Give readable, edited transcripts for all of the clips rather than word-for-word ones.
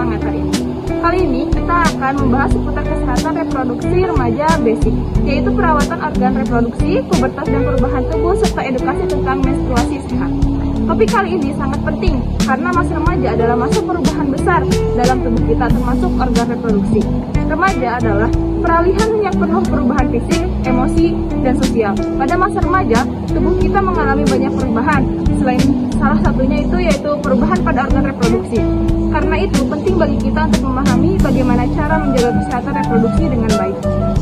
hangat hari ini. Kali ini kita akan membahas seputar kesehatan reproduksi remaja basic, yaitu perawatan organ reproduksi, pubertas dan perubahan tubuh, serta edukasi tentang menstruasi sehat. Topik kali ini sangat penting karena masa remaja adalah masa perubahan besar dalam tubuh kita, termasuk organ reproduksi. Remaja adalah peralihan yang penuh perubahan fisik, emosi, dan sosial. Pada masa remaja, tubuh kita mengalami banyak perubahan. Selain salah satunya yaitu perubahan pada organ reproduksi. Karena itu penting bagi kita untuk memahami bagaimana cara menjaga kesehatan reproduksi dengan baik.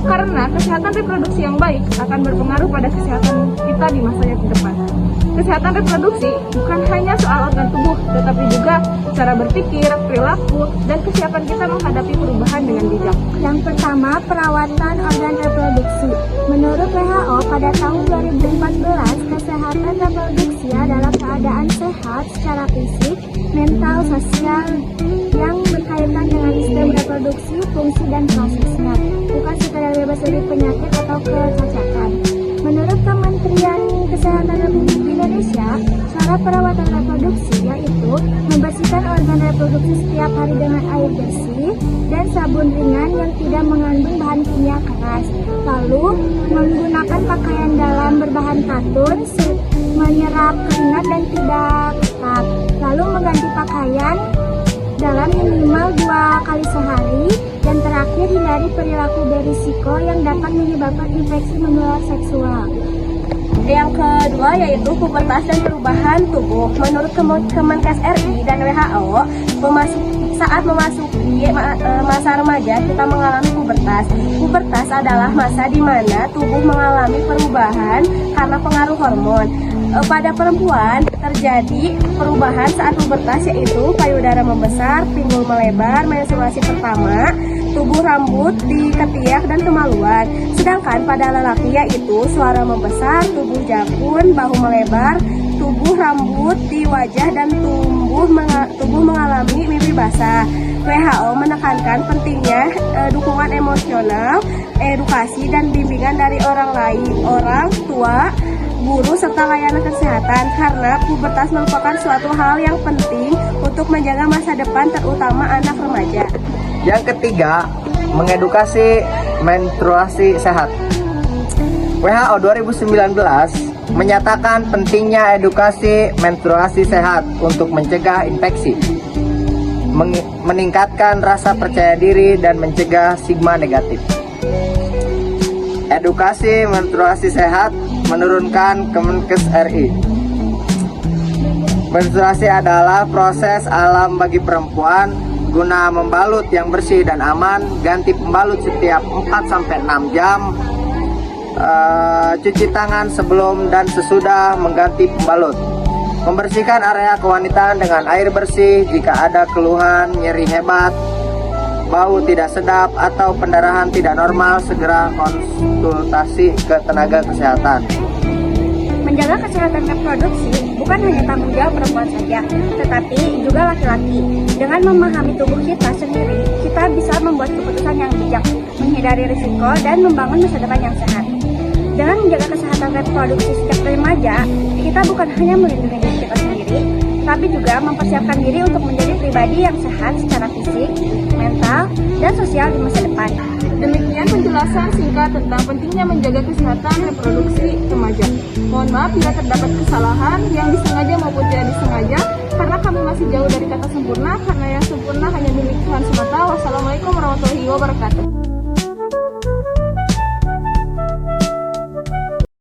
Karena kesehatan reproduksi yang baik akan berpengaruh pada kesehatan kita di masa yang depan. Kesehatan reproduksi bukan hanya soal organ tubuh, tetapi juga cara berpikir, perilaku, dan kesiapan kita menghadapi perubahan dengan bijak. Yang pertama, perawatan organ reproduksi. Menurut WHO, pada tahun 2014, kesehatan reproduksi adalah keadaan sehat secara fisik, mental, sosial yang berkaitan dengan sistem reproduksi, fungsi, dan prosesnya, bukan sekedar bebas dari penyakit atau kecacatan. Menurut Kementerian Kesehatan Republik Indonesia, cara perawatan reproduksi yaitu membersihkan organ reproduksi setiap hari dengan air bersih dan sabun ringan yang tidak mengandung bahan kimia keras. Lalu, menggunakan pakaian dalam berbahan katun, menyerap keringat dan tidak ketat. Lalu mengganti pakaian dalam minimal 2 kali sehari. Dan terakhir, hindari perilaku berisiko yang dapat menyebabkan infeksi menular seksual. Yang kedua yaitu pubertas dan perubahan tubuh. Menurut Kemenkes RI dan WHO, saat memasuki masa remaja kita mengalami pubertas. Pubertas adalah masa di mana tubuh mengalami perubahan karena pengaruh hormon. Pada perempuan terjadi perubahan saat pubertas yaitu payudara membesar, pinggul melebar, menstruasi pertama, tubuh rambut di ketiak dan kemaluan. Sedangkan pada lelaki yaitu suara membesar, tubuh jakun, bahu melebar, tubuh rambut di wajah dan tubuh mengalami mimpi basah. WHO menekankan pentingnya dukungan emosional, edukasi dan bimbingan dari orang tua, guru serta layanan kesehatan karena pubertas merupakan suatu hal yang penting untuk menjaga masa depan terutama anak remaja. Yang ketiga, mengedukasi menstruasi sehat. WHO 2019 menyatakan pentingnya edukasi menstruasi sehat untuk mencegah infeksi, meningkatkan rasa percaya diri dan mencegah stigma negatif. Edukasi menstruasi sehat menurunkan Kemenkes RI. Menstruasi adalah proses alam bagi perempuan guna membalut yang bersih dan aman. Ganti pembalut setiap 4-6 jam. Cuci tangan sebelum dan sesudah mengganti pembalut. Membersihkan area kewanitaan dengan air bersih. Jika ada keluhan, nyeri hebat, bau tidak sedap, atau pendarahan tidak normal, segera konsultasi ke tenaga kesehatan. Menjaga kesehatan reproduksi bukan hanya tanggung jawab perempuan saja, tetapi juga laki-laki. Dengan memahami tubuh kita sendiri, kita bisa membuat keputusan yang bijak, menghindari risiko, dan membangun masa depan yang sehat. Dengan menjaga kesehatan reproduksi sejak remaja, kita bukan hanya melindungi diri kita sendiri, tapi juga mempersiapkan diri untuk menjadi pribadi yang sehat secara fisik, mental, dan sosial di masa depan. Demikian penjelasan singkat tentang pentingnya menjaga kesehatan reproduksi remaja. Mohon maaf bila terdapat kesalahan yang disengaja maupun tidak disengaja, karena kami masih jauh dari kata sempurna, karena yang sempurna hanya milik Tuhan semata. Wassalamualaikum warahmatullahi wabarakatuh.